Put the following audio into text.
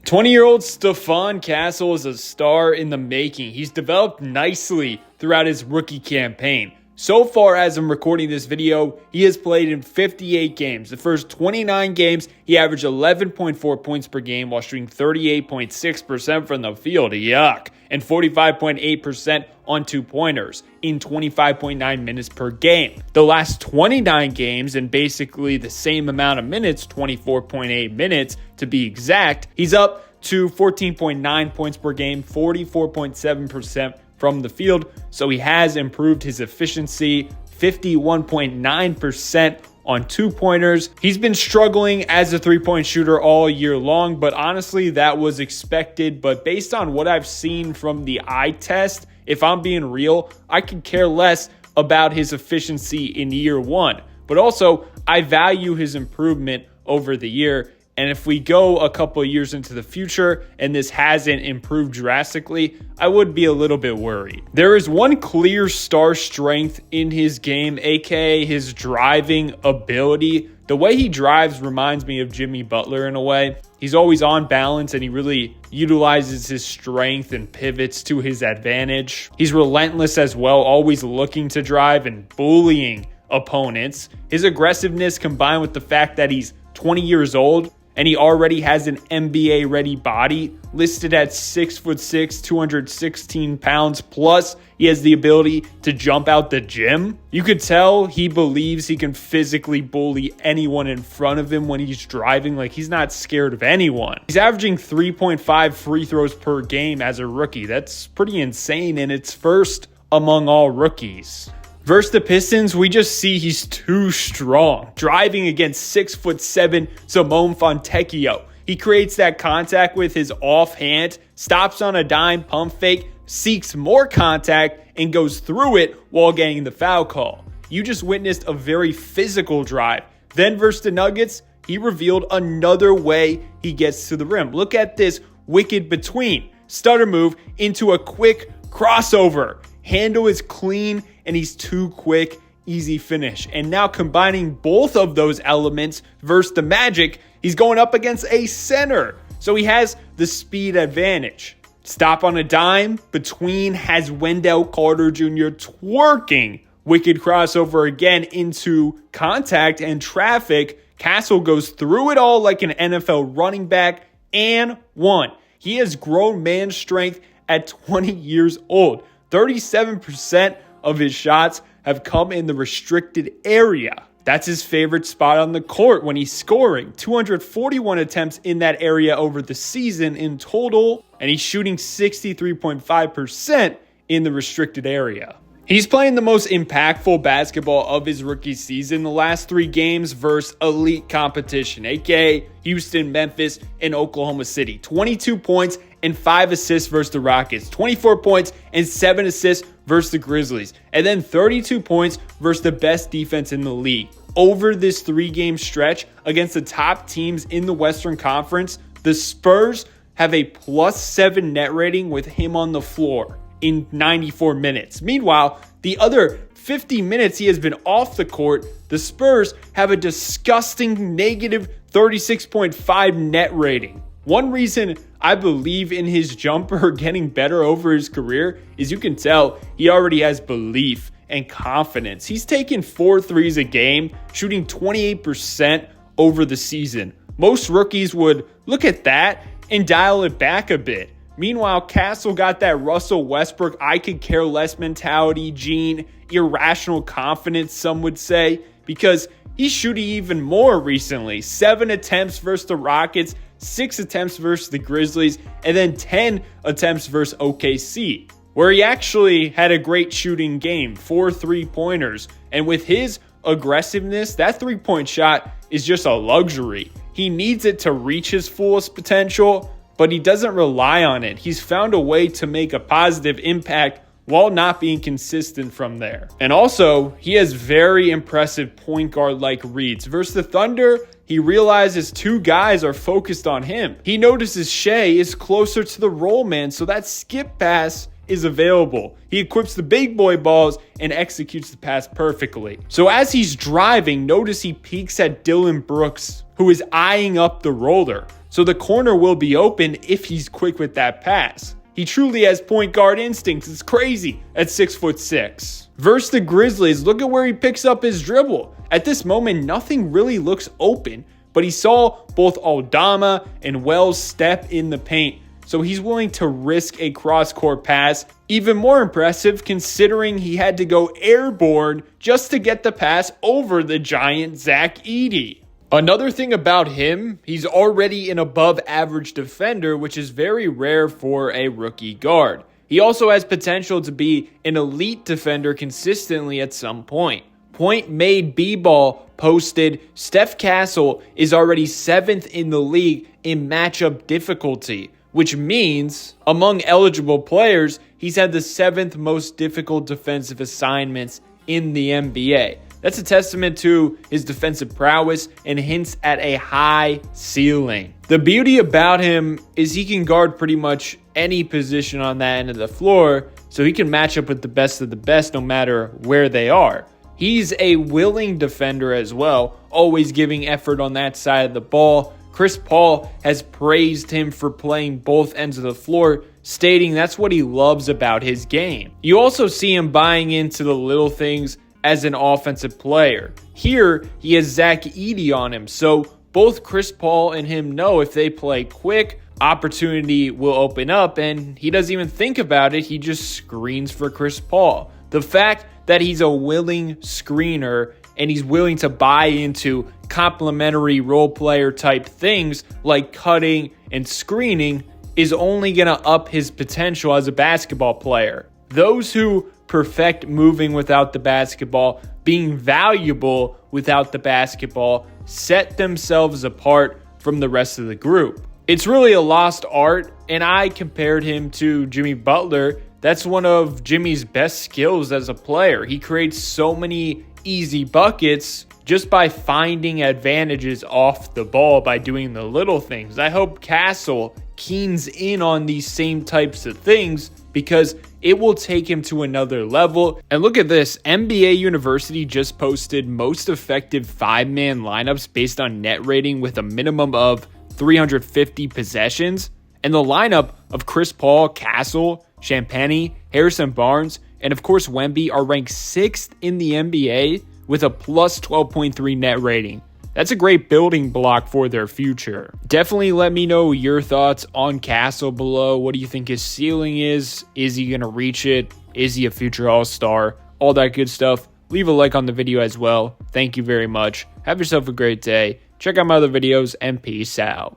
20-year-old Stephon Castle is a star in the making. He's developed nicely throughout his rookie campaign. So far, as I'm recording this video, he has played in 58 games. The first 29 games, he averaged 11.4 points per game while shooting 38.6% from the field. Yuck. And 45.8% on two-pointers in 25.9 minutes per game. The last 29 games, and basically the same amount of minutes, 24.8 minutes to be exact, he's up to 14.9 points per game, 44.7% from the field. So he has improved his efficiency, 51.9% on two-pointers. He's been struggling as a three-point shooter all year long, but honestly, that was expected. But based on what I've seen from the eye test, if I'm being real, I could care less about his efficiency in year one. But also, I value his improvement over the year. And if we go a couple of years into the future and this hasn't improved drastically, I would be a little bit worried. There is one clear star strength in his game, aka his driving ability. The way he drives reminds me of Jimmy Butler in a way. He's always on balance and he really utilizes his strength and pivots to his advantage. He's relentless as well, always looking to drive and bullying opponents. His aggressiveness combined with the fact that he's 20 years old and he already has an NBA-ready body, listed at 6'6", 216 pounds, plus he has the ability to jump out the gym. You could tell he believes he can physically bully anyone in front of him when he's driving. Like, he's not scared of anyone. He's averaging 3.5 free throws per game as a rookie. That's pretty insane, and it's first among all rookies. Versus the Pistons, we just see he's too strong. Driving against 6'7" Simone Fontecchio. He creates that contact with his offhand, stops on a dime pump fake, seeks more contact, and goes through it while getting the foul call. You just witnessed a very physical drive. Then versus the Nuggets, he revealed another way he gets to the rim. Look at this wicked between. Stutter move into a quick crossover. Handle is clean and he's too quick, easy finish. And now combining both of those elements versus the Magic, he's going up against a center. So he has the speed advantage. Stop on a dime, between has Wendell Carter Jr. twerking. Wicked crossover again into contact and traffic. Castle goes through it all like an NFL running back and one. He has grown man strength at 20 years old. 37% of his shots have come in the restricted area. That's his favorite spot on the court when he's scoring. 241 attempts in that area over the season in total, and he's shooting 63.5% in the restricted area. He's playing the most impactful basketball of his rookie season, the last 3 games versus elite competition, aka Houston, Memphis, and Oklahoma City. 22 points and 5 assists versus the Rockets. 24 points and 7 assists versus the Grizzlies. And then 32 points versus the best defense in the league. Over this 3-game stretch against the top teams in the Western Conference, the Spurs have a +7 net rating with him on the floor in 94 minutes. Meanwhile, the other 50 minutes he has been off the court, the Spurs have a disgusting negative 36.5 net rating. One reason I believe in his jumper getting better over his career is you can tell he already has belief and confidence. He's taken 4 threes a game, shooting 28% over the season. Most rookies would look at that and dial it back a bit. Meanwhile, Castle got that Russell Westbrook I could care less mentality gene, irrational confidence, some would say, because he's shooting even more recently. 7 attempts versus the Rockets, 6 attempts versus the Grizzlies, and then 10 attempts versus OKC, where he actually had a great shooting game, 4 3-pointers. And with his aggressiveness, that 3-point shot is just a luxury. He needs it to reach his fullest potential, but he doesn't rely on it. He's found a way to make a positive impact while not being consistent from there. And also, he has very impressive point guard-like reads. Versus the Thunder, he realizes 2 guys are focused on him. He notices Shea is closer to the roll man, so that skip pass is available. He equips the big boy balls and executes the pass perfectly. So as he's driving, notice he peeks at Dylan Brooks, who is eyeing up the roller. so the corner will be open if he's quick with that pass. He truly has point guard instincts. It's crazy at 6'6". Versus the Grizzlies, look at where he picks up his dribble. At this moment, nothing really looks open, but he saw both Aldama and Wells step in the paint, so he's willing to risk a cross-court pass. Even more impressive considering he had to go airborne just to get the pass over the giant Zach Edey. Another thing about him, he's already an above-average defender, which is very rare for a rookie guard. He also has potential to be an elite defender consistently at some point. Point Made B-Ball posted, Steph Castle is already 7th in the league in matchup difficulty, which means among eligible players, he's had the 7th most difficult defensive assignments in the NBA. That's a testament to his defensive prowess and hints at a high ceiling. The beauty about him is he can guard pretty much any position on that end of the floor, so he can match up with the best of the best no matter where they are. He's a willing defender as well, always giving effort on that side of the ball. Chris Paul has praised him for playing both ends of the floor, stating that's what he loves about his game. You also see him buying into the little things as an offensive player. Here, he has Zach Edey on him, so both Chris Paul and him know if they play quick, opportunity will open up, and he doesn't even think about it, he just screens for Chris Paul. The fact that he's a willing screener and he's willing to buy into complementary role player type things like cutting and screening is only going to up his potential as a basketball player. Those who perfect moving without the basketball, being valuable without the basketball, set themselves apart from the rest of the group. It's really a lost art, and I compared him to Jimmy Butler. That's one of Jimmy's best skills as a player. He creates so many easy buckets just by finding advantages off the ball by doing the little things. I hope Castle keens in on these same types of things because it will take him to another level. And look at this, NBA University just posted most effective 5-man lineups based on net rating with a minimum of 350 possessions. And the lineup of Chris Paul, Castle, Champagnie, Harrison Barnes, and of course Wemby are ranked 6th in the NBA with a plus 12.3 net rating. That's a great building block for their future. Definitely let me know your thoughts on Castle below. What do you think his ceiling is? Is he going to reach it? Is he a future all-star? All that good stuff. Leave a like on the video as well. Thank you very much. Have yourself a great day. Check out my other videos and peace out.